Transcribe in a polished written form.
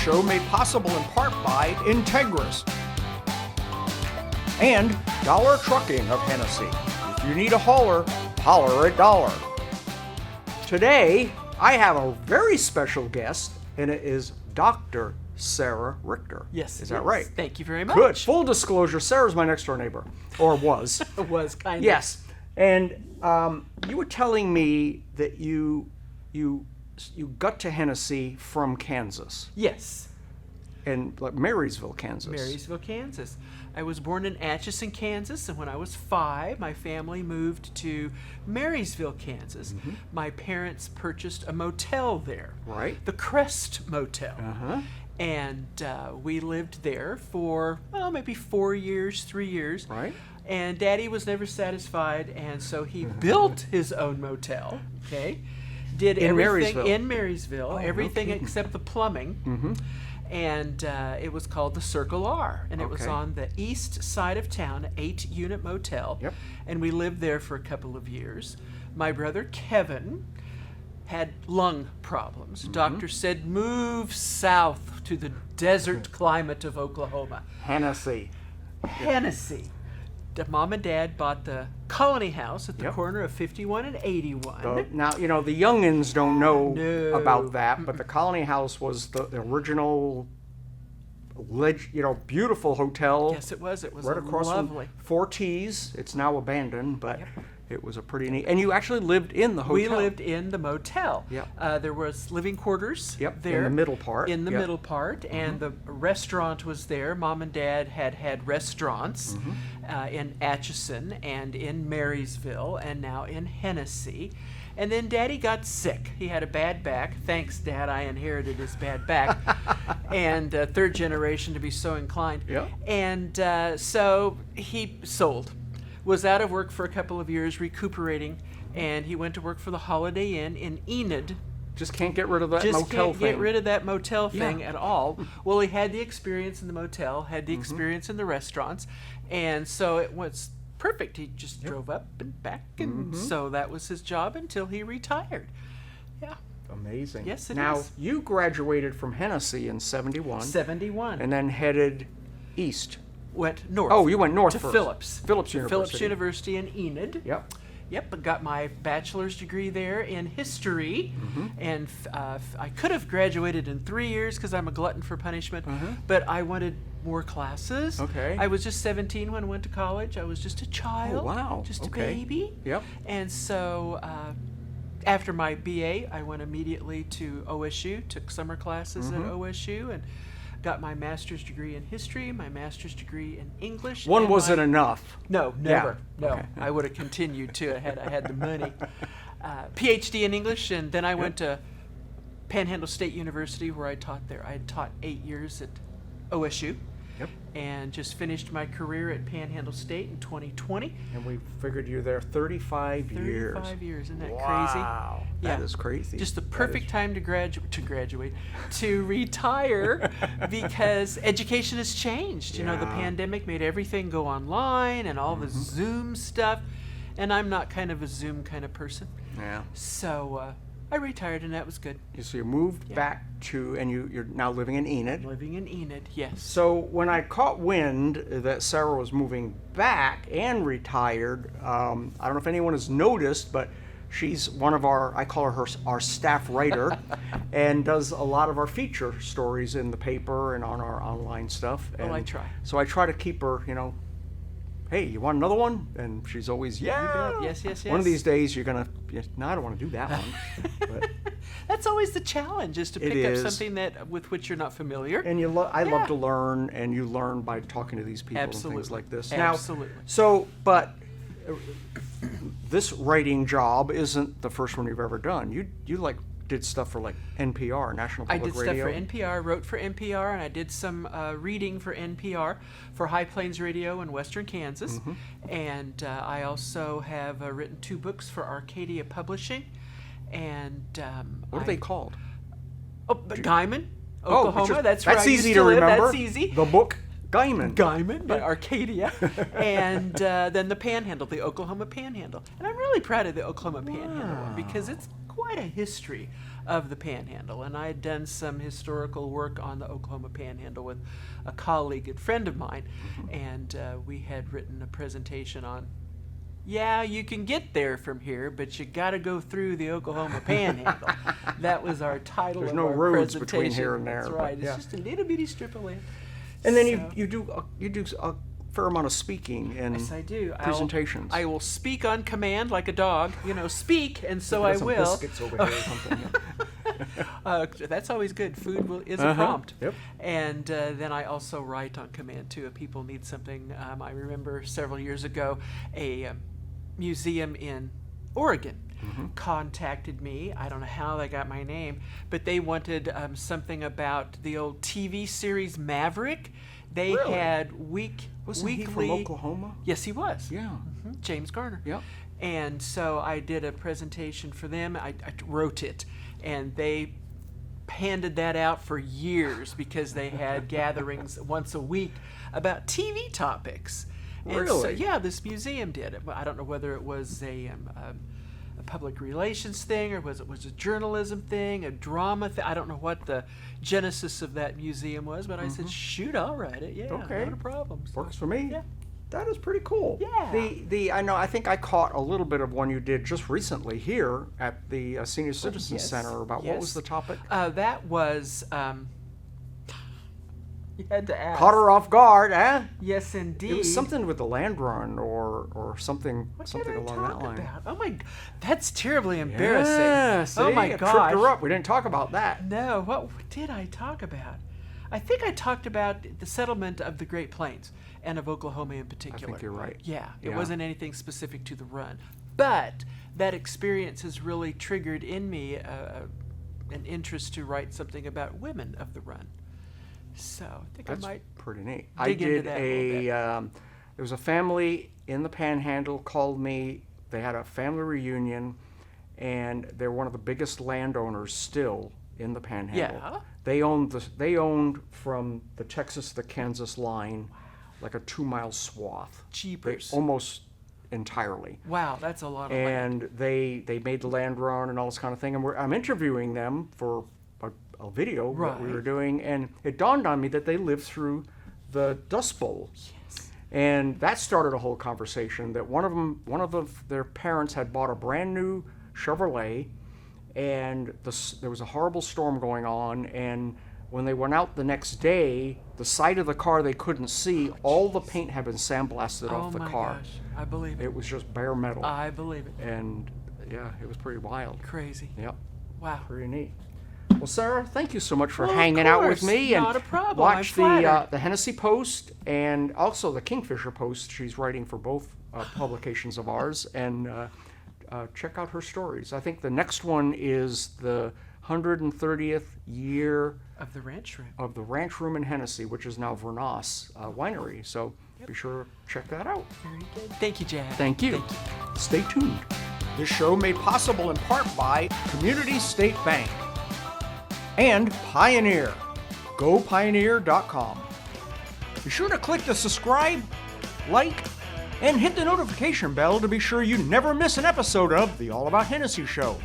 show made possible in part by Integris and Dollar Trucking of Hennessey. If you need a hauler, holler at Dollar. Today, I have a very special guest, and it is Dr. Sara Richter. Yes. Is that right? Thank you very much. Good. Full disclosure, Sarah's my next door neighbor, or was. Was kind of. Yes. And you were telling me that you got to Hennessey from Kansas, Yes. and like Marysville, Kansas. Marysville, Kansas. I was born in Atchison, Kansas, and when I was 5, my family moved to Marysville, Kansas. Mm-hmm. My parents purchased a motel there. Right. The Crest Motel. Uh-huh. And we lived there for, maybe 4 years, 3 years. Right. And Daddy was never satisfied, and so he built his own motel, okay? Did In everything Marysville? in Marysville, Oh, no everything kidding. except the plumbing. Mm-hmm. And it was called the Circle R, and it was Okay. on the east side of town, 8-unit motel. Yep. And we lived there for a couple of years. My brother Kevin had lung problems. Mm-hmm. Doctor said, move south to the desert climate of Oklahoma. Hennessey. Hennessey. Mom and Dad bought the Colony House at the Yep. corner of 51 and 81. Now, the youngins don't know No. about that, but the Colony House was the original, beautiful hotel. Yes, it was. It was right across lovely. from Four T's. It's now abandoned, but Yep. it was a pretty neat. And you actually lived in the hotel. We lived in the motel. Yep. There was living quarters Yep, there. in the middle part. In the Yep. middle part. And the restaurant was there. Mom and Dad had restaurants in Atchison and in Marysville and now in Hennessey. And then Daddy got sick. He had a bad back. Thanks, Dad, I inherited his bad back. And third generation to be so inclined. Yep. And so he sold. Was out of work for a couple of years recuperating, and he went to work for the Holiday Inn in Enid. Just can't get rid of that Just motel can't thing. get rid of that motel thing Yeah. at all. Well, he had the experience in the motel, had Mm-hmm. the experience in the restaurants, and so it was perfect. He just drove up and back, and Mm-hmm. so that was his job until he retired. Yeah, Amazing. Yes, it now, is. you graduated from Hennessey in 71 71. and then headed east. Went north. Oh, you went north to first. Phillips. Phillips University. Phillips University in Enid. Yep. Yep, I got my bachelor's degree there in history, and I could have graduated in 3 years because I'm a glutton for punishment, but I wanted more classes. Okay. I was just 17 when I went to college. I was just a child. Oh, wow. Just Okay. a baby. Yep. And so after my BA, I went immediately to OSU, took summer classes at OSU, and got my master's degree in history, my master's degree in English. One and wasn't my- enough. No, never. Yeah. No, Okay. I would have continued too. I had the money. PhD in English, and then I went to Panhandle State University, where I taught there. I had taught 8 years at OSU, Yep. and just finished my career at Panhandle State in 2020. And we figured you there 35 years. 35 years, isn't that crazy? Wow. That Yeah. is crazy. Just the That perfect is- time to graduate, to retire, because education has changed. You know, the Yeah. pandemic made everything go online and all the Zoom stuff, and I'm not kind of a Zoom kind of person. Yeah. So I retired, and that was good. So you moved back to, and you're now living in Enid. Living in Enid, yes. So when I caught wind that Sarah was moving back and retired, I don't know if anyone has noticed, but she's one of I call her our staff writer, and does a lot of our feature stories in the paper and on our online stuff. Well, I And try. So I try to keep her, hey, you want another one? And she's always, yeah. Yes, yes, One of yes. these days you're going to, no, I don't want to do that one. But, That's always the challenge, is to It pick up is. something with which you're not familiar. and I Yeah. love to learn, and you learn by talking to these people and things Absolutely. like this. Absolutely. But this writing job isn't the first one you've ever done. You did stuff for like NPR, National I Public did Radio. stuff for NPR, wrote for NPR, and I did some reading for NPR for High Plains Radio in Western Kansas. And I also have written 2 books for Arcadia Publishing. And What are they called? Guyman, Oh, Oklahoma. That's where I easy used to to live. remember. That's easy. The book Guyman. Guyman by Arcadia, and then the Panhandle, the Oklahoma Panhandle. And I'm really proud of the Oklahoma Panhandle one because it's quite a history of the Panhandle, and I had done some historical work on the Oklahoma Panhandle with a colleague and friend of mine, and we had written a presentation on, yeah, you can get there from here, but you got to go through the Oklahoma Panhandle. That was our title There's of no our roads presentation. between here and there. That's but right. yeah. It's just a little bitty strip of land. And then So- you do a fair amount of speaking and Yes, I do. presentations. I will speak on command like a dog. Speak, and so I Some will. biscuits over here or something. That's always good. Food is a prompt. Yep. And then I also write on command too. If people need something, I remember several years ago, a museum in Oregon contacted me. I don't know how they got my name, but they wanted something about the old TV series Maverick. They Really? had Wasn't weekly. he from Oklahoma? Yes, he was. Yeah. James Garner. Yep. And so I did a presentation for them. I wrote it, and they handed that out for years because they had gatherings once a week about TV topics. And so, Really? yeah, this museum did it. I don't know whether it was a public relations thing or was a journalism thing, a drama thing. I don't know what the genesis of that museum was, but I said, shoot, I'll write it. Yeah, Okay. not a problem. So, Works for me. Yeah. That is pretty cool. Yeah. I think I caught a little bit of one you did just recently here at the Senior Citizen yes, Center about what was yes. the topic? That was. You had to ask. Caught her off guard, eh? Yes, indeed. It was something with the land run or something What something did I along talk that line. about? Oh my, that's terribly embarrassing. Yeah, see, oh my it gosh. tripped her up. We didn't talk about that. No, what did I talk about? I think I talked about the settlement of the Great Plains and of Oklahoma in particular. I think you're right. Yeah, it Yeah. wasn't anything specific to the run, but that experience has really triggered in me an interest to write something about women of the run. So I think That's I might. pretty neat. dig I into did that a little there was a family in the Panhandle called me. They had a family reunion, and they're one of the biggest landowners still in the Panhandle. Yeah. They owned from the Texas to the Kansas line, like a 2-mile swath. Jeepers. Almost entirely. Wow, that's a lot of land. And they made the land run and all this kind of thing. And I'm interviewing them for a video that we Right. were doing, and it dawned on me that they lived through the Dust Bowl. Yes. And that started a whole conversation that one of their parents had bought a brand new Chevrolet, and there was a horrible storm going on, and when they went out the next day, the side of the car they couldn't see, all the paint had been sandblasted off the Oh my car. gosh, I believe it. It was just bare metal. I believe it. And yeah, it was pretty wild. Crazy. Yep, Wow. pretty neat. Well, Sarah, thank you so much for Well, of hanging out with course, me. not and a problem. Watch I'm flattered. the Hennessey Post and also the Kingfisher Post. She's writing for both publications of ours, and check out her stories. I think the next one is the 130th year Of the ranch room. of the Ranch Room in Hennessey, which is now Vernas Winery. So be sure to check that out. Very good. Thank you, Jack. Thank you. Thank you. Stay tuned. This show made possible in part by Community State Bank and Pioneer. GoPioneer.com. Be sure to click the subscribe, like, and hit the notification bell to be sure you never miss an episode of The All About Hennessey Show.